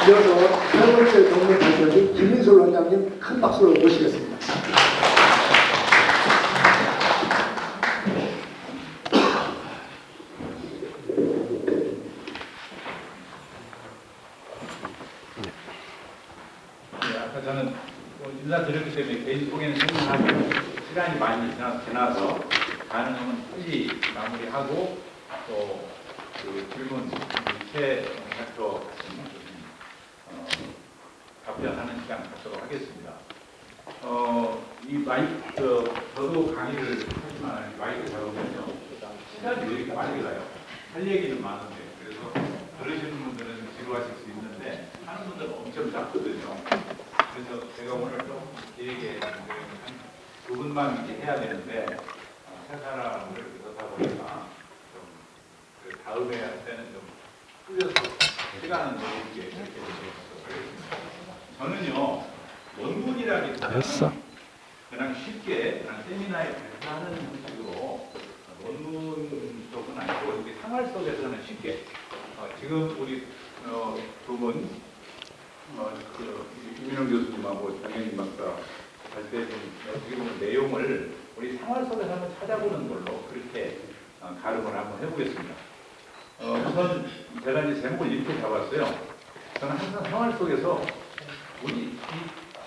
이어서 세 번째 동문 발표지 김인솔 원장님 큰 박수로 모시겠습니다. 아까 저는 인사드렸기 때문에 개인 소개는 생략하고 시간이 많이 지나서 가능하면 빨리 마무리하고 또 그 질문 최 대표 답변하는 시간 갖도록 하겠습니다. 이 마이크 저도 강의를 하지만 마이크 잡으면요 시간이 왜 이렇게 빨리 가요? 할 얘기는 많은데 그래서 들으시는 분들은 지루하실 수 있는데 하는 분들은 엄청 짧거든요. 그래서 제가 오늘 좀 길게 한 2분만 이렇게 해야 되는데 세 사람을 그렇다 보니까 좀 그 다음에 할 때는 좀 풀려서 시간은 너무 이렇게 되겠습니다. 저는요 논문이라기보다는 그냥 쉽게 그냥 세미나에 발표하는 형식으로 논문 쪽은 아니고 이렇게 생활 속에서는 쉽게 지금 우리 두 분 이민영 교수님하고 장현진 박사 할 때 좀 어떻게 보면 내용을 우리 생활 속에서 한번 찾아보는 걸로 그렇게 가름을 한번 해보겠습니다. 우선 제가 이제 제목을 이렇게 잡았어요. 저는 항상 생활 속에서 우리 이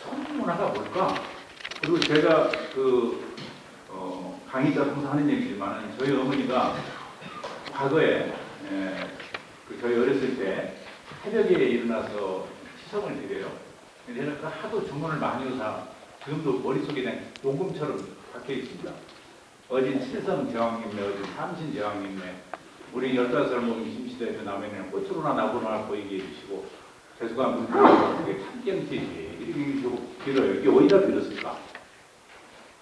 성인 문화가 뭘까? 그리고 제가 강의자 항상 하는 얘기지만 저희 어머니가 과거에 저희 어렸을 때 새벽에 일어나서 시성을 드려요. 그러니까 하도 주문을 많이 해서 지금도 머릿속에 그냥 녹음처럼 박혀 있습니다. 어진 칠성제왕님네, 어진 삼신제왕님네, 우리 15살 먹은 심시대에서 나면은 꽃으로나 나무로나 보이게 해주시고, 재수가 문제에 참견티지 이렇게 빌어요. 이게 어디다 빌었을까?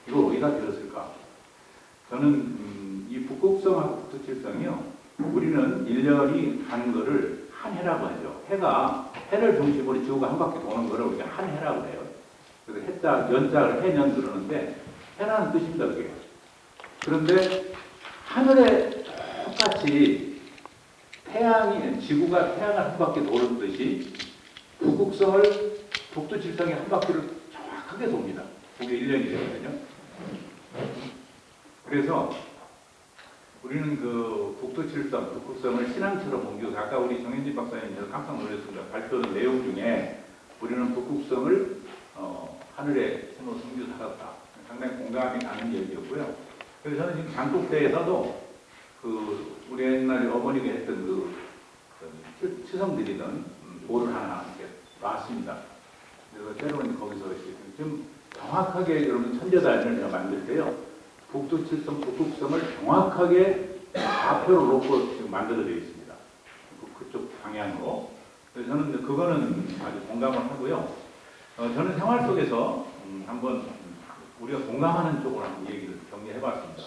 이걸 어디다 빌었을까? 저는 이 북극성하고 북두칠성이요, 우리는 1년이 가는 거를 한 해라고 하죠. 해를 중심으로 지구가 한 바퀴 도는 거를 우리가 한 해라고 해요. 그래서 해자, 연자를 해년 그러는데 해라는 뜻입니다, 그게. 그런데 하늘에 똑같이 지구가 태양을 한 바퀴 도는듯이 북극성을 북두칠성이 한 바퀴를 정확하게 돕니다. 그게 1년이 되거든요. 그래서 우리는 그 북두칠성, 북극성을 신앙처럼 옮겨서 아까 우리 정현진 박사님 저 깜짝 놀랐습니다. 발표된 내용 중에 우리는 북극성을 하늘에 해놓은 성주 살았다. 상당히 공감이 가는 얘기였고요. 그래서 저는 지금 장독대에서도 우리 옛날에 어머니가 했던 치성드리던 돌을 하나 이렇게 놨습니다. 그래서 때로는 거기서 좀 정확하게 여러분 천재단을 제가 만들 때요. 북두칠성, 북극성을 정확하게 좌표로 놓고 지금 만들어져 있습니다. 그쪽 방향으로. 그래서 저는 그거는 아주 공감을 하고요. 저는 생활 속에서 한번 우리가 공감하는 쪽으로 한번 얘기를 정리해봤습니다.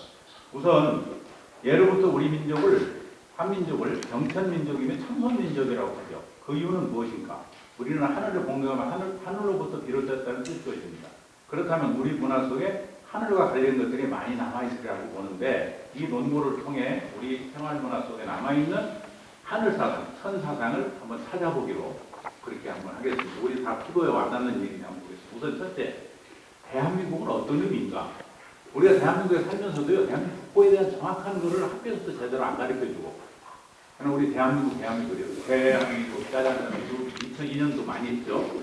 우선 예로부터 우리 민족을 한민족을 경천민족이면 청선민족이라고 하죠. 그 이유는 무엇인가? 우리는 하늘을 공경하면 하늘로부터 비롯됐다는 뜻입니다. 그렇다면 우리 문화 속에 하늘과 관련된 것들이 많이 남아있으리라고 보는데 이 논문을 통해 우리 생활문화 속에 남아있는 하늘사상, 천사상을 한번 찾아보기로 그렇게 한번 하겠습니다. 우리 다 피부에 와닿는 얘기 한번 보겠습니다. 우선 첫째, 대한민국은 어떤 의미인가? 우리가 대한민국에 살면서도요, 대한민국 국보에 대한 정확한 것을 학교에서도 제대로 안 가르쳐주고, 그냥 우리 대한민국이요. 대한민국, 짜장면, 2002년도 많이 했죠.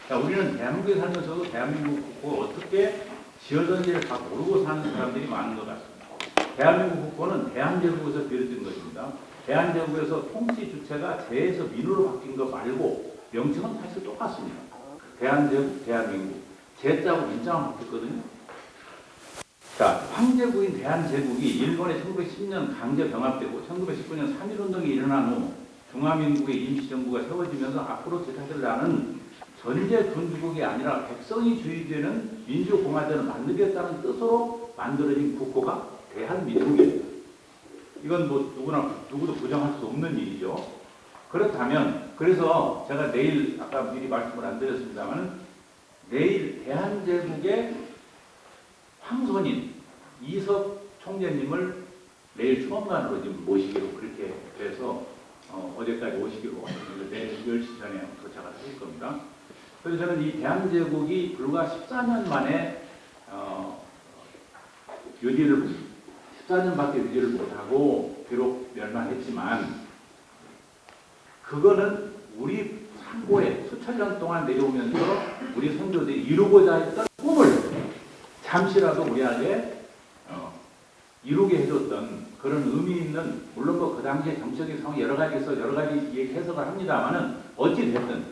자, 우리는 대한민국에 살면서도 대한민국 국보가 어떻게 지어졌는지를 다 모르고 사는 사람들이 많은 것 같습니다. 대한민국 국보는 대한제국에서 비롯된 것입니다. 대한제국에서 통치 주체가 제에서 민으로 바뀐 것 말고 명칭은 사실 똑같습니다. 대한제국, 대한민국. 제자하고 민자만 바뀌었거든요. 자, 황제국인 대한제국이 일본의 1910년 강제 병합되고 1919년 3.1운동이 일어난 후 중화민국의 임시정부가 세워지면서 앞으로 제자들라는 전제 군주국이 아니라 백성이 주의되는 민주공화제를 만들겠다는 뜻으로 만들어진 국호가 대한민국입니다. 이건 뭐 누구도 부정할 수 없는 일이죠. 그렇다면, 그래서 제가 내일, 아까 미리 말씀을 안 드렸습니다만, 내일 대한제국의 황선인 이석 총재님을 내일 추모관으로 지금 모시기로 그렇게 해서 어제까지 오시기로 내일 10시 전에 도착을 하실 겁니다. 그래서 저는 이 대한제국이 불과 14년 만에 14년밖에 유지를 못하고 비록 멸망했지만 그거는 우리 상고에 수천 년 동안 내려오면서 우리 선조들이 이루고자 했던 꿈을 잠시라도 우리에게 이루게 해줬던 그런 의미 있는, 물론 그 당시에 정치적인 상황이 여러 가지 있어 여러 가지 해석을 합니다만은 어찌 됐든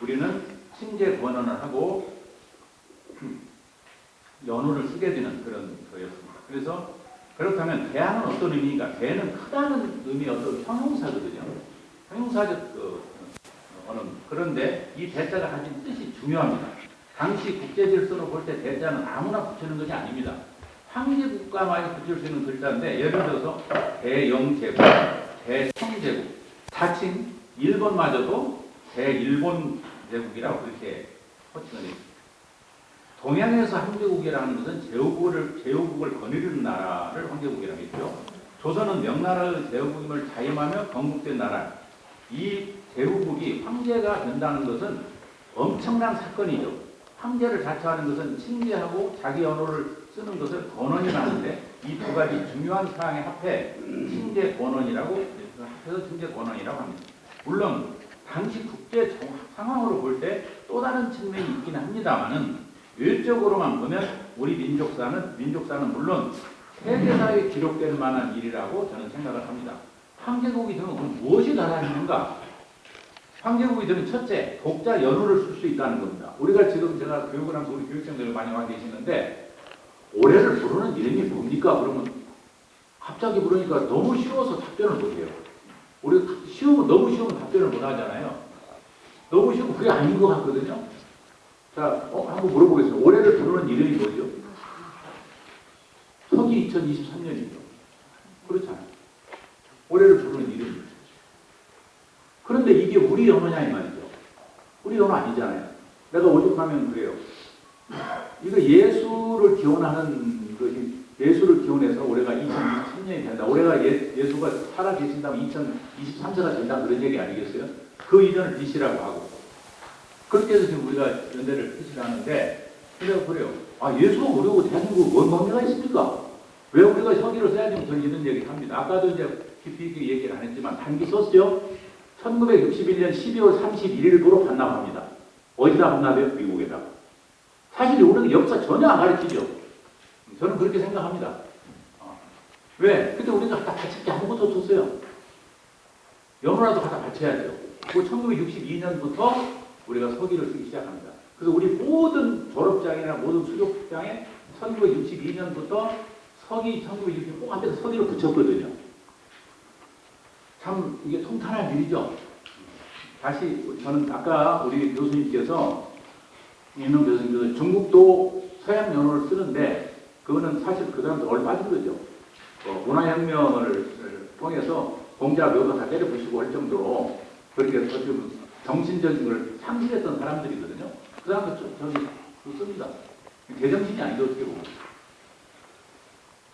우리는 침제 권언을 하고 연호를 쓰게 되는 그런 거였습니다. 그래서 그렇다면 대안은 어떤 의미인가? 대는 크다는 의미의 어떤 형용사거든요. 형용사적 언어. 그런데 이 대자가 가진 뜻이 중요합니다. 당시 국제 질서로 볼 때 대자는 아무나 붙이는 것이 아닙니다. 황제 국가만이 붙일 수 있는 글자인데, 예를 들어서 대영제국, 대청제국, 자칭 일본마저도 대일본 제국이라고 그렇게 호칭을 했습니다. 동양에서 황제국이라는 것은 제후국을 거느리는 나라를 황제국이라고 했죠. 조선은 명나라의 제후국임을 자임하며 건국된 나라. 이 제후국이 황제가 된다는 것은 엄청난 사건이죠. 황제를 자처하는 것은 칭제하고 자기 언어를 쓰는 것을 권원이라는데, 이 두 가지 중요한 사항에 합해 칭제 권원이라고 합해서 칭제 권원이라고 합니다. 물론 당시 국제 상황으로 볼 때 또 다른 측면이 있긴 합니다만은 일적으로만 보면 우리 민족사는 물론 세계사에 기록될 만한 일이라고 저는 생각을 합니다. 황제국이 되면 그럼 무엇이 달라지는가? 황제국이 되면 첫째, 독자 연호를 쓸 수 있다는 겁니다. 우리가 지금 제가 교육을 하면서 우리 교육생들 많이 와 계시는데 올해를 부르는 이름이 뭡니까? 그러면 갑자기 부르니까 너무 쉬워서 답변을 못해요. 우리 너무 쉬우면 답변을 못 하잖아요. 너무 쉬우면 그게 아닌 것 같거든요. 자, 한번 물어보겠습니다. 올해를 부르는 이름이 뭐죠? 서기 2023년이죠. 그렇잖아요. 올해를 부르는 이름이죠. 그런데 이게 우리 언어냐 이 말이죠. 우리 언어 아니잖아요. 내가 오죽하면 그래요. 이거 예수를 기원하는 것이, 예수를 기원해서 올해가 2023년이 된다. 올해가 예수가 살아 계신다면 2023세가 된다. 그런 얘기 아니겠어요? 그 이전을 BC라고 하고. 그렇게 해서 지금 우리가 연대를 표시를 하는데, 그래서 그래요. 예수가 어려고 대한민국 뭔 관계가 있습니까? 왜 우리가 서기를 써야지? 저 이런 얘기를 합니다. 아까도 이제 깊이 있게 얘기를 안 했지만 단기 썼죠? 1961년 12월 31일부로 반납합니다. 어디다 반납해요? 미국에다. 사실 우리는 역사 전혀 안 가르치죠. 저는 그렇게 생각합니다. 왜? 그때 우리가 갖다 바칠 게 아무것도 없었어요. 연호라도 갖다 바쳐야죠. 그 1962년부터 우리가 서기를 쓰기 시작합니다. 그래서 우리 모든 졸업장이나 모든 수료장에 1962년부터 서기 1960 꼭 앞에서 서기를 붙였거든요. 참 이게 통탄할 일이죠. 다시 저는 아까 우리 교수님께서 있는 교수님께서 중국도 서양 연호를 쓰는데 그거는 사실 그 사람들 얼 빠진 거죠. 문화혁명을 통해서 공자 묘도 다 때려부시고 할 정도로 그렇게 어떻게 정신적인 걸 상실했던 사람들이거든요. 그 사람들 저기 씁니다. 개정신이 아니죠, 어떻게 보면.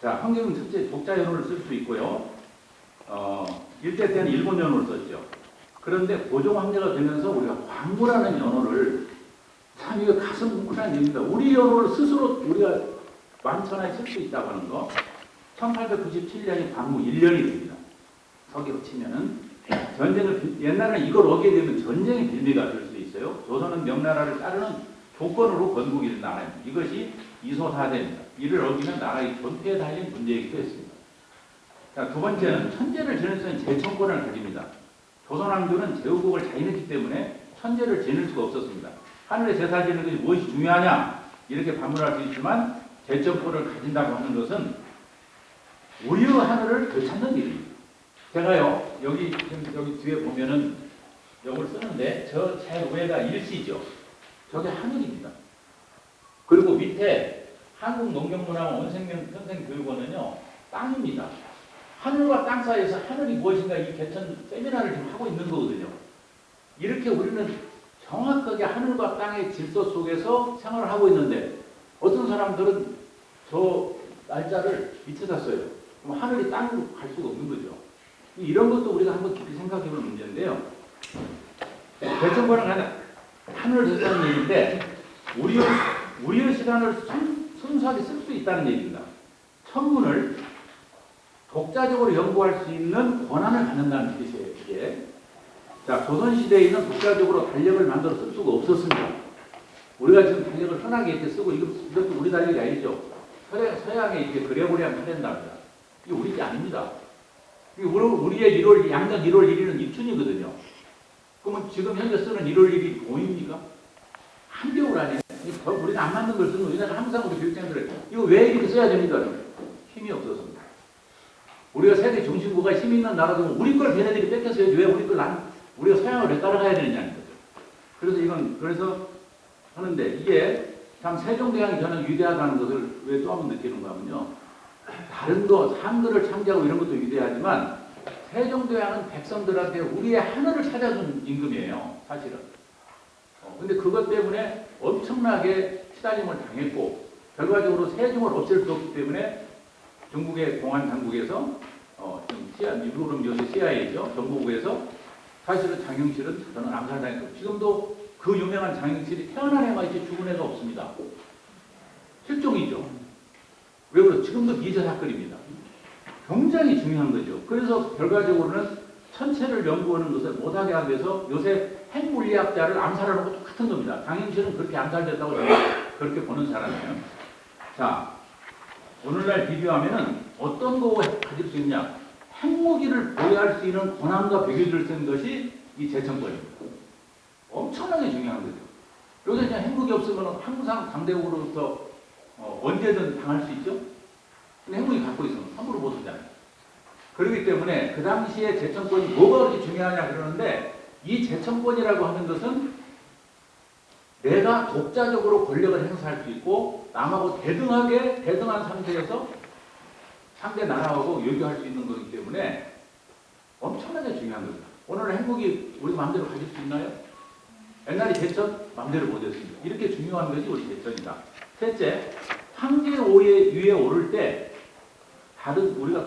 자, 황제국은 첫째 독자 연호를 쓸 수 있고요. 일제 때는 일본 연호를 썼죠. 그런데 고종 황제가 되면서 우리가 광무라는 연호를, 참 이거 가슴 뭉클한 일입니다. 우리 연호를 스스로 우리가 만천하에 쓸 수 있다고 하는 거. 1897년이 광무 1년이 됩니다. 서기로 치면은 옛날에는 이걸 어기게 되면 전쟁의 빌미가 될 수 있어요. 조선은 명나라를 따르는 조건으로 건국이 나라입니다. 이것이 이소사대입니다. 이를 어기면 나라의 존폐에 달린 문제이기도 했습니다. 자, 두 번째는 천제를 지낼 수 있는 제천권을 가집니다. 조선왕조는 제후국을 자임했기 때문에 천제를 지낼 수가 없었습니다. 하늘에 제사 지는 것이 무엇이 중요하냐? 이렇게 반문할 수 있지만 제천권을 가진다고 하는 것은 우리의 하늘을 되찾는 일입니다. 제가요, 여기 뒤에 보면은 이걸 쓰는데 저 제일 위에가 일시죠. 저게 하늘입니다. 그리고 밑에 한국농경문화원 원생교육원은요, 땅입니다. 하늘과 땅 사이에서 하늘이 무엇인가 이 개천 세미나를 지금 하고 있는 거거든요. 이렇게 우리는 정확하게 하늘과 땅의 질서 속에서 생활을 하고 있는데 어떤 사람들은 저 날짜를 밑에다 써요. 그럼 하늘이 땅으로 갈 수가 없는 거죠. 이런 것도 우리가 한번 깊이 생각해 볼 문제인데요. 대청권은 하늘을 줬다는 얘기인데 우리의 시간을 순수하게 쓸 수 있다는 얘기입니다. 천문을 독자적으로 연구할 수 있는 권한을 갖는다는 뜻이에요. 이게. 자, 조선시대에 있는 독자적으로 달력을 만들어 쓸 수가 없었습니다. 우리가 지금 달력을 흔하게 이렇게 쓰고 이것도 우리 달력이 아니죠. 서양의 이게 그레고리안 칼렌더입니다. 이게 우리 게 아닙니다. 우리의 양력 1월 1일은 입춘이거든요. 그러면 지금 현재 쓰는 1월 1일이 봄입니까? 한겨울 아니에요. 우리는 안 맞는 걸 쓰는 우리나라 항상 우리 교육생들을 이거 왜 이렇게 써야 됩니까? 힘이 없어서입니다. 우리가 세계 중심국가 힘이 있는 나라도 우리 걸 걔네들이 뺏겼어야지 왜 우리 걸 우리가 서양을 왜 따라가야 되느냐는 거죠. 그래서 하는데 이게 참 세종대왕이 저는 위대하다는 것을 왜 또 한번 느끼는가 하면요. 다른 거 한글을 창제하고 이런 것도 위대하지만 세종대왕은 백성들한테 우리의 하늘을 찾아준 임금이에요. 사실은. 근데 그것 때문에 엄청나게 시달림을 당했고 결과적으로 세종을 없앨 수 없기 때문에 중국의 공안 당국에서 미국은 요새 CIA죠. 정보부에서 사실은 장영실은 저는 암살당했고 지금도 그 유명한 장영실이 태어난 애만 있지 죽은 애가 없습니다. 실종이죠. 왜 그래요? 지금도 미제 사건입니다. 굉장히 중요한 거죠. 그래서 결과적으로는 천체를 연구하는 것을 못하게 하기 위해서 요새 핵물리학자를 암살하는 것도 같은 겁니다. 장영실은 그렇게 암살됐다고 저는 그렇게 보는 사람이에요. 자, 오늘날 비교하면은 어떤 거 가질 수 있냐? 핵무기를 보유할 수 있는 권한과 배경을 쓴 것이 이 제천권입니다. 엄청나게 중요한 거죠. 여기서 그냥 핵무기 없으면 항상 강대국으로부터 언제든 당할 수 있죠? 근데 핵무기 갖고 있으면 함부로 못 쓰잖아요. 그렇기 때문에 그 당시에 제천권이 뭐가 그렇게 중요하냐 그러는데 이 제천권이라고 하는 것은 내가 독자적으로 권력을 행사할 수 있고 남하고 대등한 상태에서 상대 나라하고 외교할 수 있는 거기 때문에 엄청나게 중요한 겁니다. 오늘 핵무기 우리 마음대로 가질 수 있나요? 옛날에 제천 마음대로 못했습니다. 이렇게 중요한 것이 우리 제천이다. 셋째, 황제 위에 오를 때 다른 우리가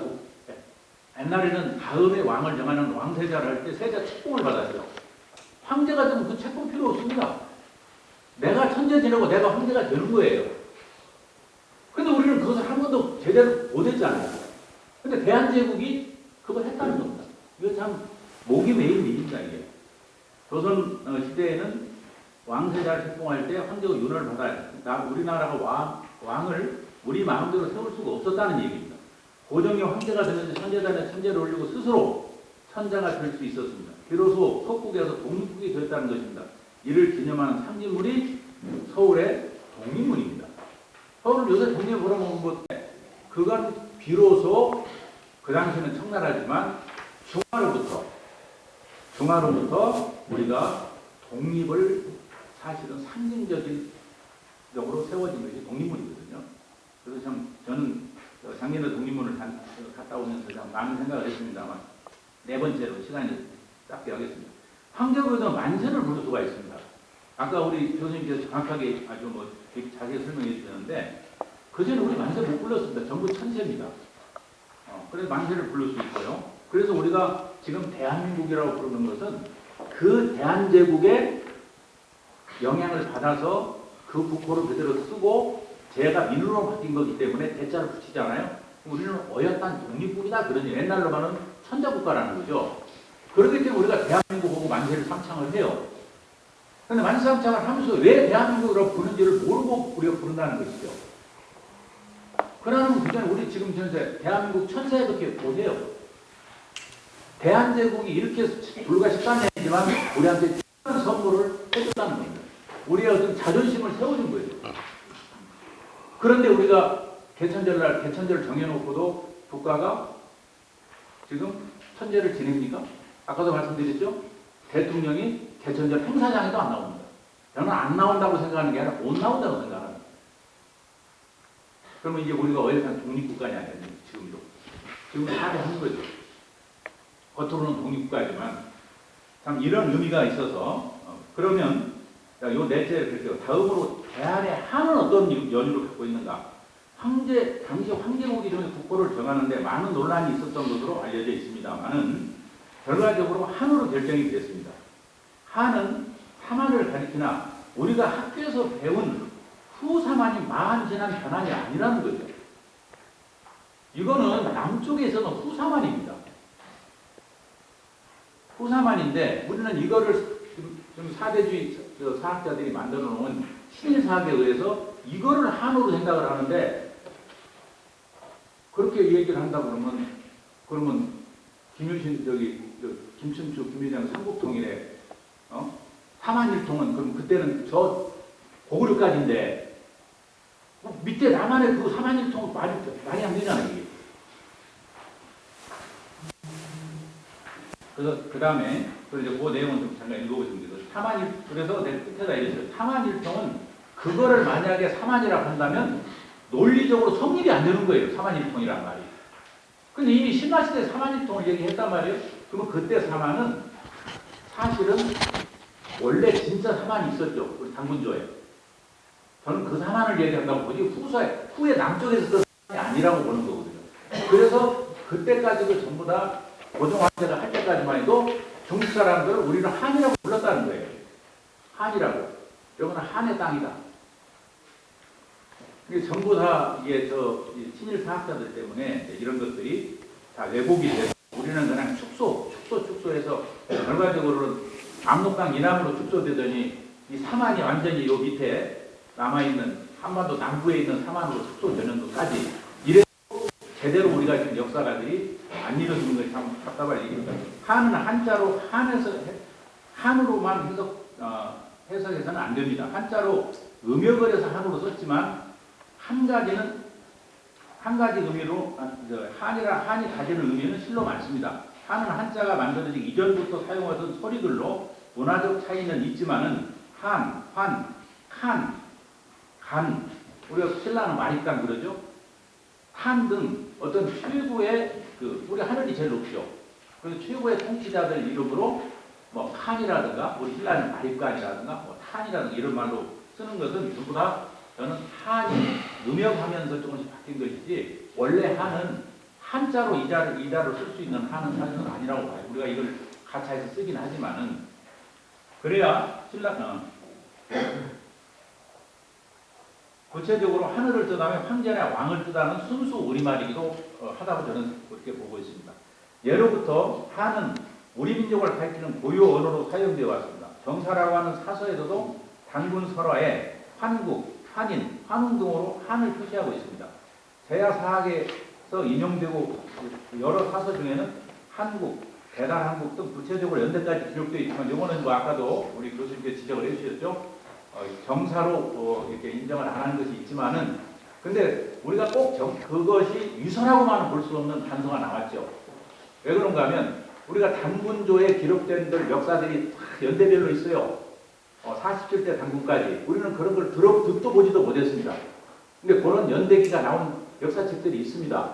옛날에는 다음에 왕을 정하는 왕세자를 할 때 세자 책봉을 받았어요. 황제가 되면 그 책봉 필요 없습니다. 내가 천재 지내고 내가 황제가 되는 거예요. 근데 우리는 그것을 한 번도 제대로 못했잖아요. 근데 대한제국이 그걸 했다는 겁니다. 이거 참 목이 메인 일입니다, 이게. 조선 시대에는 왕세자를 책봉할 때 황제가 윤허를 받아야 우리나라가 왕을 우리 마음대로 세울 수가 없었다는 얘기입니다. 고종이 황제가 되는데 천재단에 천재를 올리고 스스로 천자가 될 수 있었습니다. 비로소 석국에서 독립국이 되었다는 것입니다. 이를 기념하는 상징물이 서울의 독립문입니다. 서울을 요새 독립을 벌어먹은 것 그건 비로소 그 당시에는 청나라지만 중화로부터 우리가 독립을 사실은 상징적으로 세워진 것이 독립문이거든요. 그래서 참 저는 작년에 독립문을 갔다 오면서 참 많은 생각을 했습니다만 네 번째로 시간이 짧게 하겠습니다. 황제부에도 만세를 부를 수가 있습니다. 아까 우리 교수님께서 정확하게 아주 자세히 설명해 주셨는데 그전에 우리 만세 못 불렀습니다. 전부 천세입니다. 그래서 만세를 부를 수 있고요. 그래서 우리가 지금 대한민국이라고 부르는 것은 그 대한제국의 영향을 받아서 그 국호를 그대로 쓰고 제가 민으로 바뀐 거기 때문에 대자를 붙이잖아요. 우리는 어엿한 독립국이다 그러니 옛날로 가는 천자국가라는 거죠. 그렇기 때문에 우리가 대한민국 보고 만세를 상창을 해요. 그런데 만세 상창을 하면서 왜 대한민국이라고 부르는지를 모르고 우리가 부른다는 것이죠. 그러면 그전에 우리 지금 현재 대한민국 천세 이렇게 보세요. 대한제국이 이렇게 불과 13년이지만 우리한테 큰 선물을 해줬다는 겁니다. 우리의 어떤 자존심을 세워준 거예요. 그런데 우리가 개천절을 정해놓고도 국가가 지금 천재를 지냅니까? 아까도 말씀드렸죠? 대통령이 개천절 행사장에도 안 나옵니다. 저는 안 나온다고 생각하는 게 아니라 못 나온다고 생각합니다. 그러면 이제 우리가 어엿한 독립국가냐, 지금도. 지금 하는 거죠. 겉으로는 독립국가지만 참 이런 의미가 있어서 그러면 요 넷째 그랬어요. 다음으로 대한의 한은 어떤 연유를 갖고 있는가? 당시 황제국이 국보를 정하는데 많은 논란이 있었던 것으로 알려져 있습니다만은 결과적으로 한으로 결정이 됐습니다. 한은 사만을 가리키나 우리가 학교에서 배운 후사만이 마한 지난 변환이 아니라는 거죠. 이거는 남쪽에서는 후사만입니다. 후사만인데 우리는 이거를 좀 사대주의 사학자들이 만들어 놓은 신일사학에 의해서 이거를 한으로 생각을 하는데 그렇게 얘기를 한다 그러면 김유신 김춘추 김유장 삼국통일에 사만일통은 그럼 그때는 저 고구려까지인데 밑에 남한의 그 사만일통은 말이 안 되잖아요. 이게. 그래서 그 다음에 그 내용은 좀 잠깐 읽어보시면 돼요. 그래서 내가 끝에다 이랬어요. 사만일통은 그거를 만약에 사만이라고 한다면 논리적으로 성립이 안 되는 거예요. 사만일통이란 말이. 근데 이미 신라시대 사만일통을 얘기했단 말이에요. 그러면 그때 사만은 사실은 원래 진짜 사만이 있었죠. 우리 당군조에. 저는 그 사만을 얘기한다고 보지 후에 남쪽에서 그 사만이 아니라고 보는 거거든요. 그래서 그때까지도 전부 다 고종황제가 할 때까지만 해도 중국 사람들을 우리는 한이라고 불렀다는 거예요. 한이라고. 여기는 한의 땅이다. 이게 전부 다 이게 친일 사학자들 때문에 이런 것들이 다 왜곡이 되고 우리는 그냥 축소해서 결과적으로는 압록강 이남으로 축소되더니 이 사만이 완전히 요 밑에 남아있는 한반도 남부에 있는 사만으로 축소되는 것까지 이래서 제대로 우리가 지금 역사가들이 안 이루어지는 것이 참 답답할 얘기입니다. 한은 한자로 한으로만 해석해서는 안 됩니다. 한자로 음역을 해서 한으로 썼지만 한 가지 의미로 한이 가지는 의미는 실로 많습니다. 한은 한자가 만들어지기 이전부터 사용하던 소리들로 문화적 차이는 있지만은 한, 환, 칸, 간, 우리가 신라는 마립간 그러죠. 한 등 어떤 최고의 우리 하늘이 제일 높죠. 그래서 최고의 통치자들 이름으로 뭐 칸이라든가 우리 신라는 마립간이라든가 뭐 탄이라든가 이런 말로 쓰는 것은 전부 다 저는 한이 음역하면서 조금씩 바뀐 것이지 원래 한은 한자로 이자로 쓸 수 있는 한은 사실은 아니라고 봐요. 우리가 이걸 가차해서 쓰긴 하지만은 그래야 구체적으로 하늘을 뜻하면 황제나 왕을 뜻하는 순수 우리말이기도 하다고 저는 그렇게 보고 있습니다. 예로부터 한은 우리 민족을 가리키는 고유 언어로 사용되어 왔습니다. 정사라고 하는 사서에서도 단군 설화에 환국, 한인, 환웅 등으로 한을 표시하고 있습니다. 제야사학에서 인용되고 여러 사서 중에는 한국, 대단한국 등 구체적으로 연대까지 기록되어 있지만 이거는 아까도 우리 교수님께서 지적을 해주셨죠. 정사로 이렇게 인정을 안 하는 것이 있지만은 근데 우리가 꼭 그것이 유선하고만 볼 수 없는 단서가 나왔죠. 왜 그런가 하면 우리가 단군조에 기록된 역사들이 연대별로 있어요. 47대 단군까지 우리는 그런 걸 듣도 보지도 못했습니다. 근데 그런 연대기가 나온 역사책들이 있습니다.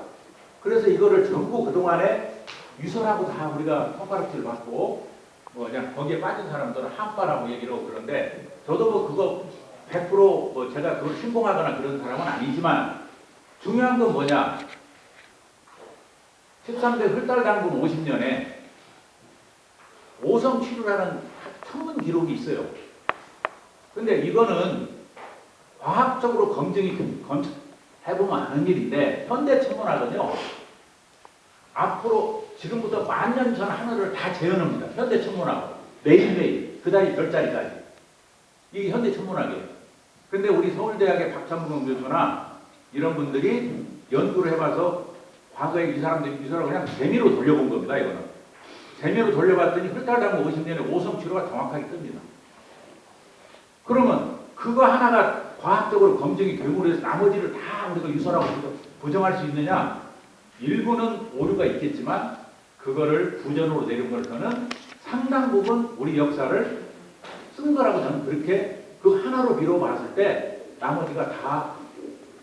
그래서 이거를 전부 그동안에 유선하고 다 우리가 손가락질 받고 그냥 거기에 빠진 사람들은 한파라고 얘기를 하고 그런데 저도 그거 100% 제가 그걸 신봉하거나 그런 사람은 아니지만 중요한 건 뭐냐 13대 흑달당군 50년에 오성치루라는 천문 기록이 있어요. 근데 이거는 과학적으로 해보면 아는 일인데 현대 천문학은요 앞으로 지금부터 10,000년 전 하늘을 다 재현합니다. 현대 천문학 매일매일 그다음에 별자리까지 이게 현대 천문학이에요. 근데 우리 서울대학의 박찬무경 교수나 이런 분들이 연구를 해봐서 과거에 이 사람을 그냥 재미로 돌려본 겁니다. 이거는 재미로 돌려봤더니 흑달당군 50년에 오성치루가 정확하게 뜹니다. 그러면 그거 하나가 과학적으로 검증이 되고 그래서 나머지를 다 우리가 유서라고 부정할 수 있느냐? 일부는 오류가 있겠지만 그거를 부전으로 내린 걸 저는 상당 부분 우리 역사를 쓴 거라고 저는 그렇게 그 하나로 미뤄봤을 때 나머지가 다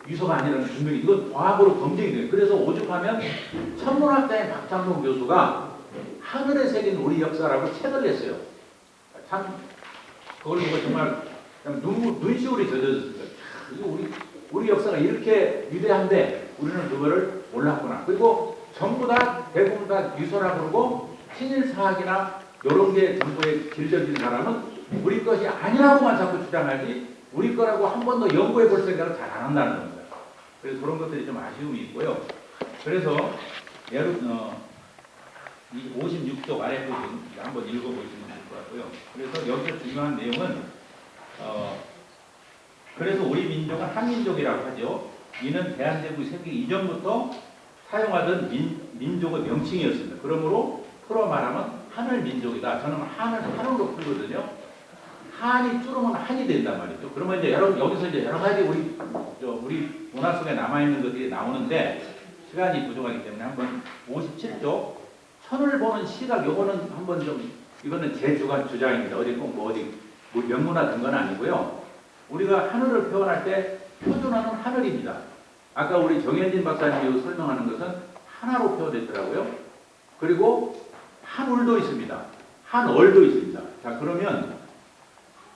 유서가 아니라는 분명히 이건 과학으로 검증이 돼요. 그래서 오죽하면 천문학자인 박찬무 교수가 하늘에 새긴 우리 역사라고 책을 냈어요. 참 그걸 보고 정말 눈시울이 젖어졌어요. 이거 우리 우리 역사가 이렇게 위대한데 우리는 그거를 몰랐구나. 그리고 전부 다 대부분 다 유서라 그러고 친일사학이나 이런 게 정부에 길들인 사람은 우리 것이 아니라고만 자꾸 주장하지 우리 거라고 한 번 더 연구해 볼 생각을 잘 안 한다는 겁니다. 그래서 그런 것들이 좀 아쉬움이 있고요. 그래서 이 56쪽 아래부분 한번 읽어보시면 될 것 같고요. 그래서 여기서 중요한 내용은 그래서 우리 민족은 한민족이라고 하죠. 이는 대한제국이 생기기 이전부터 사용하던 민족의 명칭이었습니다. 그러므로 풀어 말하면 하늘민족이다. 저는 한을 한으로 풀거든요. 한이 줄으면 한이 된단 말이죠. 그러면 이제 여기서 이제 여러 가지 우리 문화 속에 남아있는 것들이 나오는데 시간이 부족하기 때문에 한번 57쪽 천을 보는 시각 요거는 한번 좀 이거는 제 주장입니다. 어디 뭐 명문화 된 건 아니고요. 우리가 하늘을 표현할 때 표준어는 하늘입니다. 아까 우리 정현진 박사님이 설명하는 것은 하나로 표현했더라고요. 그리고 한울도 있습니다. 한얼도 있습니다. 자 그러면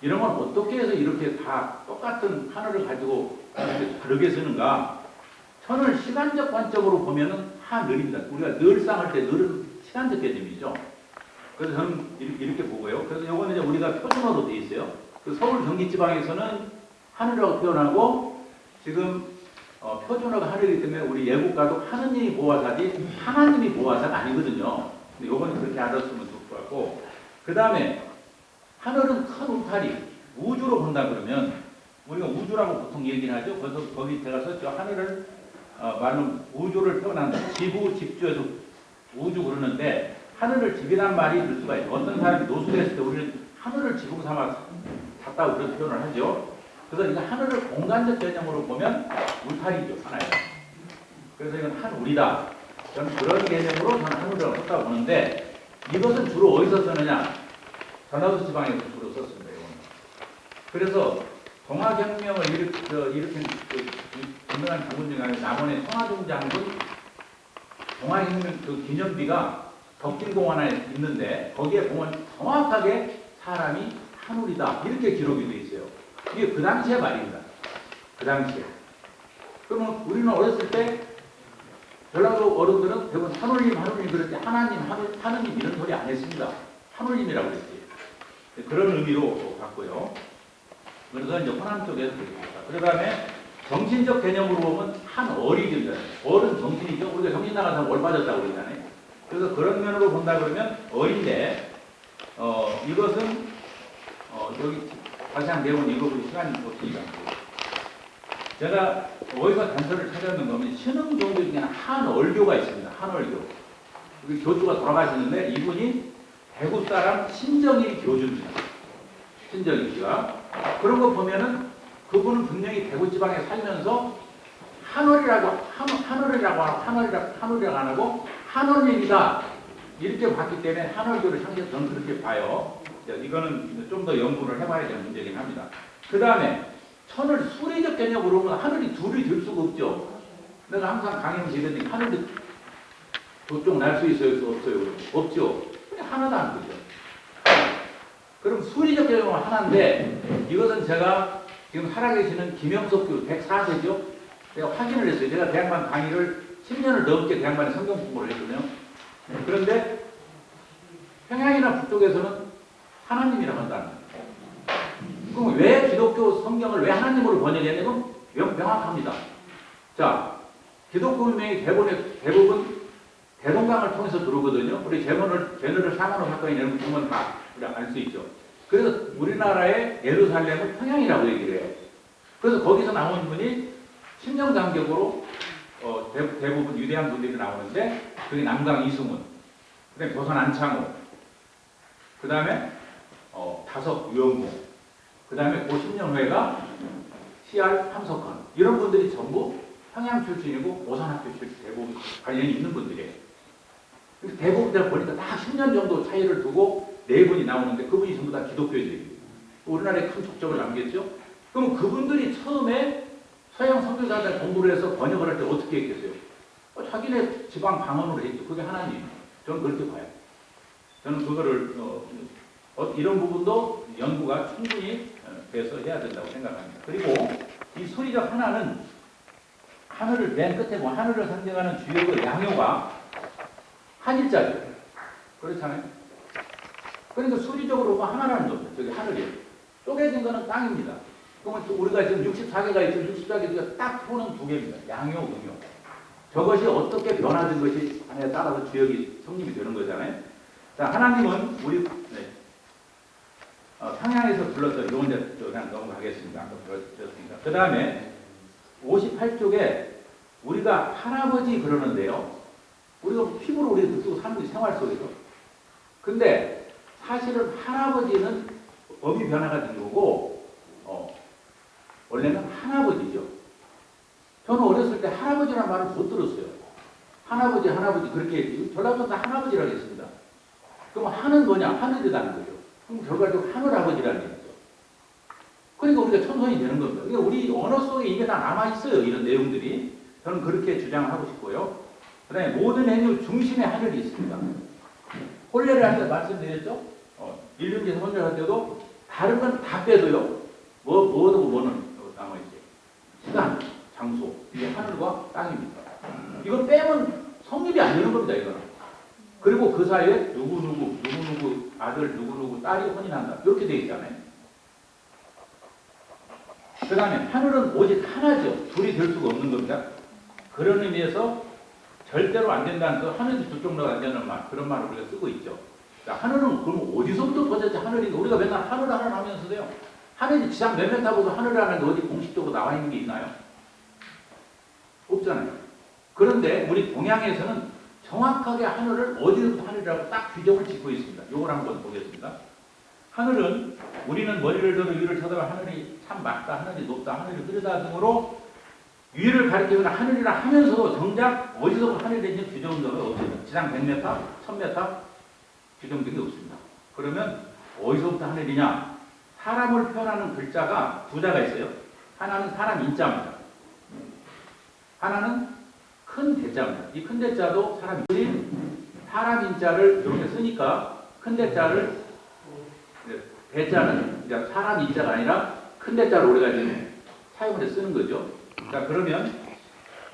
이런 건 어떻게 해서 이렇게 다 똑같은 하늘을 가지고 이렇게 다르게 쓰는가? 천을 시간적 관점으로 보면은 하늘입니다. 우리가 늘상 할 때 늘은 시간적 개념이죠. 그래서 저는 이렇게 보고요. 그래서 이거는 이제 우리가 표준어로 되어 있어요. 그 서울 경기 지방에서는 하늘이라고 표현하고 지금 표준어가 하늘이기 때문에 우리 예국가도 하느님이 보호하사지 하나님이 보호하사가 아니거든요. 근데 요거는 그렇게 알았으면 좋을 것 같고 그 다음에 하늘은 큰 울타리 우주로 본다 그러면 우리가 우주라고 보통 얘기를 하죠. 그래서 거기 제가 썼죠. 하늘을 말로 우주를 표현한다. 지부 집주에서 우주 그러는데 하늘을 집이란 말이 들 수가 있어요. 어떤 사람이 노숙했을 때 우리는 하늘을 지붕 삼아 잤다고 그런 표현을 하죠. 그래서 이거 하늘을 공간적 개념으로 보면 울타리죠. 하나예요. 그래서 이건 한울이다. 저는 그런 개념으로 저는 한울이라고 썼다고 보는데 이것은 주로 어디서 쓰느냐? 전라도 지방에서 주로 썼습니다. 이거는. 그래서 동아혁명을 일으킨 유명한 장군 중에 하나 남원의 손아종 장군 동아혁명 그 기념비가 덕진공원에 있는데 거기에 보면 정확하게 사람이 한울이다 이렇게 기록이 되어 있어요. 이게 그 당시의 말입니다. 그 당시에. 그러면 우리는 어렸을 때 전라도 어른들은 대부분 하늘님 그랬지 하느님 이런 소리 안 했습니다. 하늘님이라고 그랬지. 그런 의미로 봤고요. 그래서 이제 호남 쪽에서 그렇습니다. 그 다음에 정신적 개념으로 보면 한얼이 됩니다. 얼은 정신이죠. 우리가 정신 나가서 얼 빠졌다고 그러잖아요. 그래서 그런 면으로 본다 그러면 얼인데 이것은 여기 자세한 내용은 읽어보기 시간이 없으니까 제가 어디서 단서를 찾아낸 거면 신흥 종교 중에 한얼교가 있습니다. 한얼교. 우리 교주가 돌아가시는데 이분이 대구 사람 신정일 교주입니다. 신정일 씨가. 그런 거 보면은 그분은 분명히 대구 지방에 살면서 한월이라고 안 하고 한월님이다 이렇게 봤기 때문에 한월교를 상대해서 저는 그렇게 봐요. 이거는 좀 더 연구를 해봐야 되는 문제긴 합니다. 그 다음에 천을 수리적 개념으로 보면 하늘이 둘이 될 수가 없죠. 내가 항상 강연 드리더니 하늘이 도쪽 날 수 있어요, 없어요? 없죠. 그냥 하나다는 거죠. 그럼 수리적 개념은 하나인데 이것은 제가 지금 살아계시는 김영석 교수 104세죠. 제가 확인을 했어요. 제가 대학만 강의를 10년을 넘게 대학만에 성경 공부를 했거든요. 그런데 평양이나 북쪽에서는 하나님이라고 한다는 거예요. 그럼 왜 기독교 성경을 왜 하나님으로 번역했냐면 명확합니다. 자, 기독교 운명이 대부분 대동강을 통해서 들어오거든요. 우리 제너럴 사만호 사건이 여러분 보면 다 알 수 있죠. 그래서 우리나라의 예루살렘을 평양이라고 얘기를 해요. 그래서 거기서 나온 분이 신정장격으로 대부분 유대한 분들이 나오는데 그게 남강 이승훈, 그다음에 조선 안창호, 그다음에 다석 유영무, 그다음에 고신년회가 CR 함석헌 이런 분들이 전부 평양 출신이고 오산학교 출신 대부분 관련이 있는 분들이에요. 대부분 제가 보니까 다 10년 정도 차이를 두고 네 분이 나오는데 그분이 전부 다 기독교인들이에요. 우리나라에 큰 족적을 남겼죠. 그럼 그분들이 처음에 서양 선교사들 공부를 해서 번역을 할 때 어떻게 했겠어요? 자기네 지방 방언으로 했죠. 그게 하나님. 저는 그렇게 봐요. 저는 그거를 이런 부분도 연구가 충분히 돼서 해야 된다고 생각합니다. 그리고 이 수리적 하나는 하늘을 맨 끝에 뭐 하늘을 상징하는 주역의 양요가 한일자죠. 그렇잖아요. 그러니까 수리적으로 뭐 하나라는 겁니다. 저기 하늘이에요. 쪼개진 거는 땅입니다. 그러면 우리가 지금 64개가 있죠. 64개 딱 표는 두 개입니다. 양요, 음요. 저것이 어떻게 변화된 것이 하나에 따라서 주역이 성립이 되는 거잖아요. 자, 하나님은 우리 평양에서 불렀던 요건 이제 그냥 넘어가겠습니다. 아까 불렀으니까. 그 다음에 58쪽에 우리가 할아버지 그러는데요. 우리가 피부로 우리가 느끼고 사는 게 생활 속에서. 근데 사실은 할아버지는 어미 변화가 된 거고, 원래는 할아버지죠. 저는 어렸을 때 할아버지라는 말을 못 들었어요. 할아버지, 할아버지 그렇게 전라도는 다 할아버지라고 했습니다. 그럼 하는 뭐냐? 하늘이라는 거죠. 그럼 결과적으로 하늘아버지라는 얘기죠. 그러니까 우리가 천선이 되는 겁니다. 그러니까 우리 언어 속에 이게 다 남아있어요. 이런 내용들이. 저는 그렇게 주장을 하고 싶고요. 그 다음에 모든 행위 중심에 하늘이 있습니다. 혼례를 할 때 말씀드렸죠? 1년제 혼례를 할 때도 다른 건 다 빼도요. 뭐는 남아있어요. 시간, 장소, 이게 하늘과 땅입니다. 이거 빼면 성립이 안 되는 겁니다. 이거는. 그리고 그 사이에 누구누구 아들 누구누구 딸이 혼인한다. 이렇게 되어 있잖아요. 그 다음에 하늘은 오직 하나죠. 둘이 될 수가 없는 겁니다. 그런 의미에서 절대로 안 된다는 그 하늘이 두 쪽으로 안 되는 말, 그런 말을 우리가 쓰고 있죠. 자, 하늘은 그럼 어디서부터 도대체 하늘인가? 우리가 맨날 하늘 하면서도요. 하늘이 지상 몇 메타 보도 하늘이라는 게 어디 공식적으로 나와 있는 게 있나요? 없잖아요. 그런데 우리 동양에서는 정확하게 하늘을 어디서부터 하늘이라고 딱 규정을 짓고 있습니다. 이걸 한번 보겠습니다. 하늘은 우리는 머리를 들어 위를 쳐다봐 하늘이 참 맑다, 하늘이 높다, 하늘이 흐르다 등으로 위를 가리키거나 하늘이라 하면서도 정작 어디서부터 하늘이 있는 규정은 없습니다. 지상 100m, 1000m 규정된 게 없습니다. 그러면 어디서부터 하늘이냐? 사람을 표현하는 글자가 두 자가 있어요. 하나는 사람 인자입니다. 하나는 큰 대자입니다. 이 큰 대자도 사람 인자를 이렇게 쓰니까 큰 대자를 대자는 이제 사람 인자가 아니라 큰 대자를 우리가 지금 사용을 해서 쓰는 거죠. 자, 그러면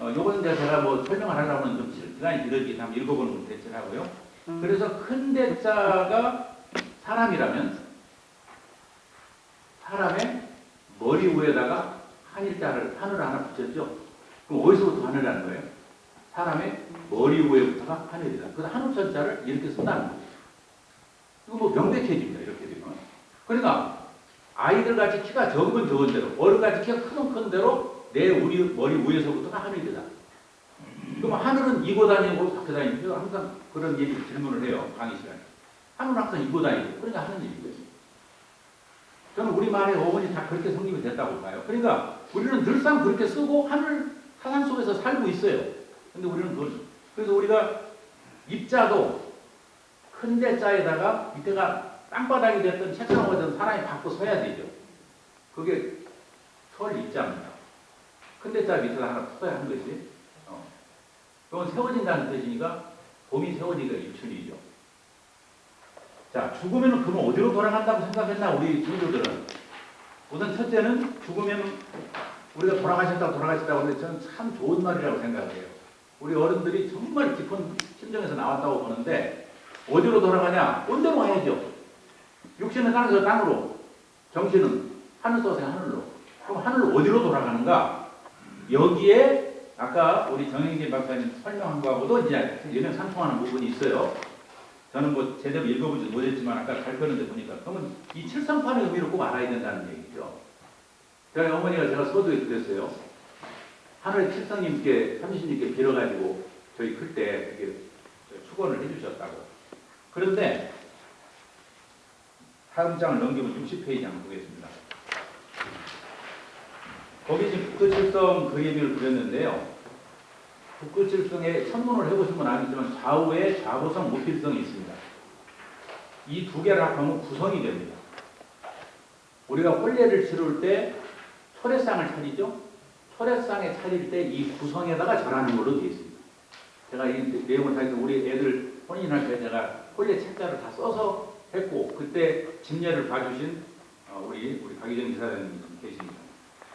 요거는 제가 뭐 설명을 하려면 좀 시간이 길어지기 때문에 읽어보는 대체를 하고요. 그래서 큰 대자가 사람이라면 사람의 머리 위에다가 하늘 하나 붙였죠. 그럼 어디서부터 하늘이라는 거예요? 사람의 머리 위에부터가 하늘이다. 그래서 하늘천자를 이렇게 쓴다는 거죠. 이거 뭐 명백해집니다. 이렇게 되면. 그러니까 아이들 같이 키가 적으면 적은 대로, 어른 같이 키가 크면 큰 대로 우리 머리 위에서부터가 하늘이다. 그럼 하늘은 이고 다니고 밖에 다니고 항상 그런 질문을 해요. 강의 시간에. 하늘은 항상 이고 다니고 그러니까 하는 일이고요. 저는 우리말의 어원이 다 그렇게 성립이 됐다고 봐요. 그러니까 우리는 늘상 그렇게 쓰고 하늘 사상 속에서 살고 있어요. 근데 우리는 그래서 우리가 입자도 큰 대자에다가 밑에가 땅바닥이 됐든 책상이 됐든 사람이 받고 서야 되죠. 그게 설 입자입니다. 큰 대자 밑에다 하나 서야 하는 것이. 그건 세워진다는 뜻이니까 봄이 세워지기가 일춘이죠. 자, 죽으면 그럼 어디로 돌아간다고 생각했나 우리 친구들은. 우선 첫째는 죽으면 우리가 돌아가셨다고 하는데 저는 참 좋은 말이라고 생각해요. 우리 어른들이 정말 깊은 심정에서 나왔다고 보는데 어디로 돌아가냐? 온대로 가야죠. 육신은 땅에서 땅으로, 정신은 하늘 속에서 하늘로. 그럼 하늘로 어디로 돌아가는가? 여기에 아까 우리 정영진 박사님 설명한 거하고도 이제 연연상통하는 부분이 있어요. 저는 뭐 제대로 읽어보지 못했지만 아까 가르쳤는데 보니까 그러면 이 738의 의미를 꼭 알아야 된다는 얘기죠. 저희 어머니가 제가 서두에 그랬어요. 하늘 칠성님께 삼신님께 빌어가지고 저희 클 때 이렇게 축원을 해주셨다고. 그런데 다음 장을 넘기면 60페이지 한번 보겠습니다. 거기 지금 북두칠성 그림을 그렸는데요. 북두칠성에 천문을 해보시면 알겠지만 좌우에 좌보성, 무필성이 있습니다. 이 두 개를 합하면 구성이 됩니다. 우리가 혼례를 치를 때 초례상을 차리죠. 초례상에 차릴 때 이 구성에다가 절하는 걸로 되어 있습니다. 제가 이 내용을 다 우리 애들 혼인할 때 제가 혼례 책자를 다 써서 했고 그때 집례를 봐주신 우리 박희정 이사장님 계십니다.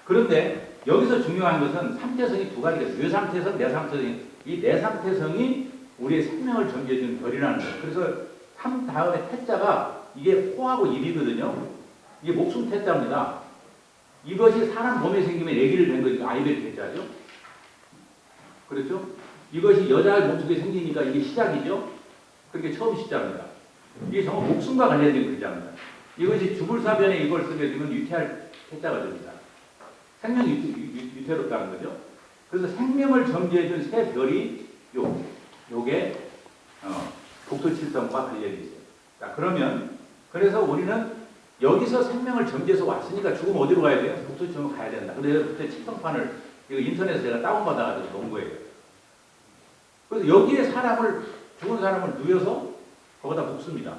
그런데 여기서 중요한 것은 상태성이 두 가지가 있어요. 외상태성, 내상태성. 이 내상태성이 우리의 생명을 전개해주는 별이라는 거예요. 그래서 3 다음에 태자가 이게 호하고 일이거든요. 이게 목숨 태자입니다. 이것이 사람 몸에 생기면 아기를 된 거니까 아이벨 태자죠. 그렇죠? 이것이 여자 몸속에 생기니까 이게 시작이죠. 그게 처음 시작입니다. 이게 정말 목숨과 관련된 글자입니다. 이것이 주불사변에 이걸 쓰게 되면 유태할 태자가 됩니다. 생명 유태롭다는 거죠. 그래서 생명을 전개해준 세 별이 요게 북토칠성과 관련이 있어요. 자, 그러면 그래서 우리는 여기서 생명을 전개해서 왔으니까 죽으면 어디로 가야 돼요? 북토칠성으로 가야 된다. 그래서 그때 칠성판을 이거 인터넷에서 제가 다운받아가지고 놓은 거예요. 그래서 여기에 죽은 사람을 누여서 거기다 붓습니다.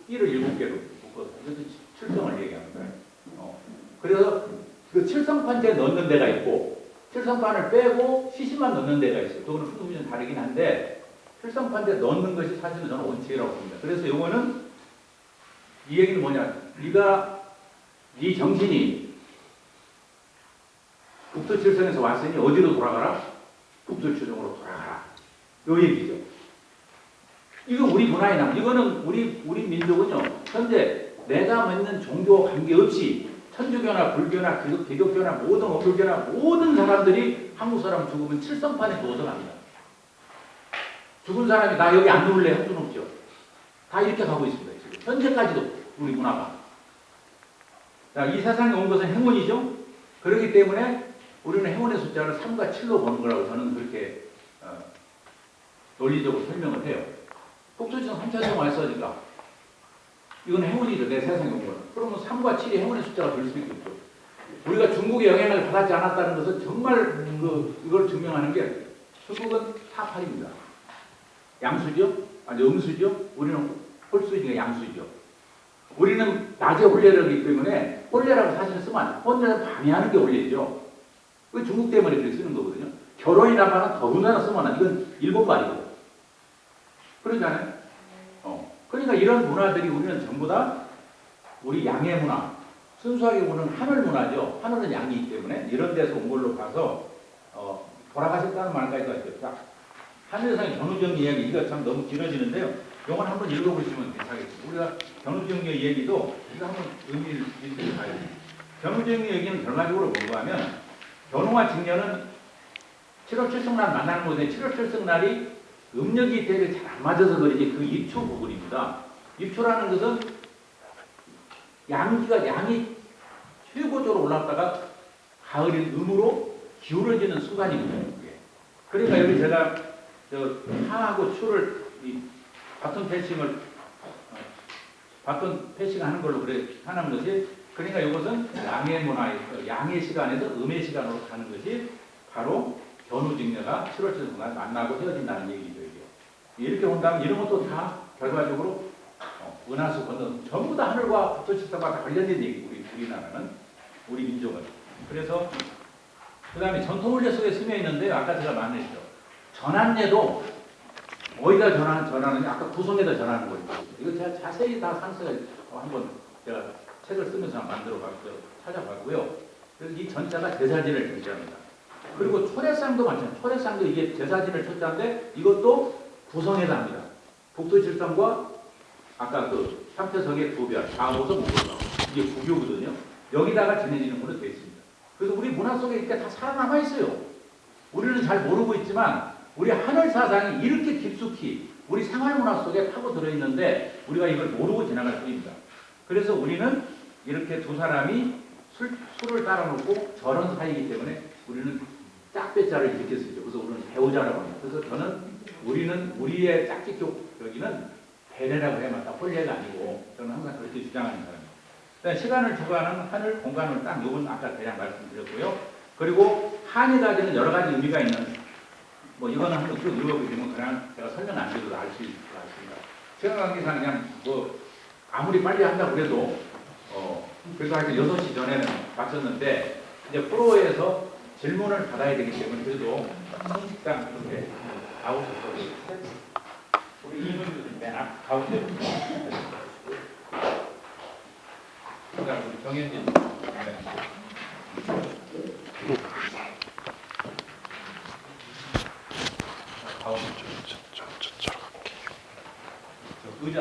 띠를 7개로 묶어서 이것도 칠성을 얘기하는 거예요. 그래서 그 칠성판지에 넣는 데가 있고 칠성판을 빼고 시신만 넣는 데가 있어요. 그거는 풍습이 좀 다르긴 한데 칠성판지에 넣는 것이 사실은 저는 원칙이라고 봅니다. 그래서 이거는 이 얘기는 뭐냐? 네 정신이 북두칠성에서 왔으니 어디로 돌아가라? 북두칠성으로 돌아가라. 요 얘기죠. 이거 우리 문화에 남. 이거는 우리 민족은요. 현재 내가 믿는 종교와 관계없이 천주교나 불교나 기독교나 모든 어불교나 모든 사람들이 한국 사람 죽으면 칠성판에 누워서 갑니다. 죽은 사람이 나 여기 안 누울래 할 수는 없죠. 다 이렇게 가고 있습니다. 지금. 현재까지도 우리 문화가. 자, 이 세상에 온 것은 행운이죠. 그렇기 때문에 우리는 행운의 숫자를 3과 7로 보는 거라고 저는 그렇게 논리적으로 설명을 해요. 북두칠성 3차성 왔으니까 이건 행운이죠. 내 세상에 온 거는. 그러면 3과 7이 행운의 숫자가 될 수밖에 없죠. 우리가 중국의 영향을 받지 않았다는 것은 정말 이걸 증명하는 게 중국은 4, 8입니다. 양수죠? 아니 음수죠? 우리는 홀수니까 양수죠. 우리는 낮에 혼례라기 때문에 혼례라고 사실 쓰면 안 돼요. 혼례는 밤에 하는 게 혼례죠. 그 중국 때문에 그렇게 쓰는 거거든요. 결혼이란 말은 더군다나 쓰면 안 돼. 이건 일본 말이고. 그러잖아요. 그러니까 이런 문화들이 우리는 전부 다 우리 양의 문화, 순수하게 보는 하늘 문화죠. 하늘은 양이기 때문에 이런 데서 온 걸로 봐서 돌아가셨다는 말까지도 하죠. 자, 하늘상의 견우정리 이야기, 이거 참 너무 길어지는데요. 이건 한번 읽어보시면 괜찮겠습니다. 우리가 견우정리 얘기도 이거 한번 의미를 봐야 됩니다. 견우정리 얘기는 결과적으로 뭔가 하면 견우와 직녀는 7월 칠성날 만나는 곳에 7월 칠성날이 음력이 때문에 잘 안 맞아서 그러지 그 입초 부분입니다. 입초라는 것은 양이 최고조로 올랐다가 가을인 음으로 기울어지는 순간입니다. 그러니까 여기 제가 하하고 추를 바톤 패싱하는 걸로 그래 하는 것이 그러니까 이것은 양의 문화에서 양의 시간에서 음의 시간으로 가는 것이 바로 견우직녀가 7월 칠성날 만나고 헤어진다는 얘기죠. 이렇게 본다면 이런 것도 다 결과적으로 은하수 건너 전부 다 하늘과 북두칠성과 다 관련된 얘기 우리나라는 우리 민족은. 그래서 그 다음에 전통문제 속에 스며 있는데 아까 제가 말했죠. 전환례도 어디다 전하느냐 아까 구성에다 전하는 거죠. 이거 제가 자세히 다 상세히 한번 제가 책을 쓰면서 만들어 봤고요. 찾아봤고요. 그래서 이 전자가 제사진을 전자입니다. 그리고 초래상도 마찬가지예요. 초래상도 이게 제사진을 초자인데 이것도 구성에다 합니다. 북두칠성과 아까 그 삼태성의 구별, 좌우서 목으로 이게 구교거든요. 여기다가 지내지는 걸로 되어 있습니다. 그래서 우리 문화 속에 이렇게 다 살아남아 있어요. 우리는 잘 모르고 있지만 우리 하늘 사상이 이렇게 깊숙이 우리 생활 문화 속에 파고 들어있는데 우리가 이걸 모르고 지나갈 뿐입니다. 그래서 우리는 이렇게 두 사람이 술을 따라 놓고 저런 사이이기 때문에 우리는 짝배자를 이렇게 쓰죠. 그래서 우리는 배우자라고 합니다. 그래서 우리는 우리의 짝짓 여기는 배례라고 해야 맞다. 홀례가 아니고 저는 항상 그렇게 주장하는 사람입니다. 시간을 주관하는 하늘, 공간을 딱 요건 아까 대략 말씀드렸고요. 그리고 한이 가지는 여러 가지 의미가 있는 이거는 한번 쭉 읽어보시면 그냥 제가 설명 안 드려도 알 수 있을 것 같습니다. 시간 관계상 그냥 아무리 빨리 한다고 그래도 그래서 하여튼 6시 전에는 마쳤는데 이제 프로에서 질문을 받아야 되기 때문에 그래도 성식당 이렇게 아웃에서 우리 이문주 맨 앞 가운데 그다음 우리 정현진. 네. 가운데. 저쪽으로 갈게요. 저 의자.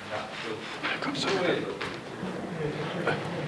자, 저 감사합니다. 프로에서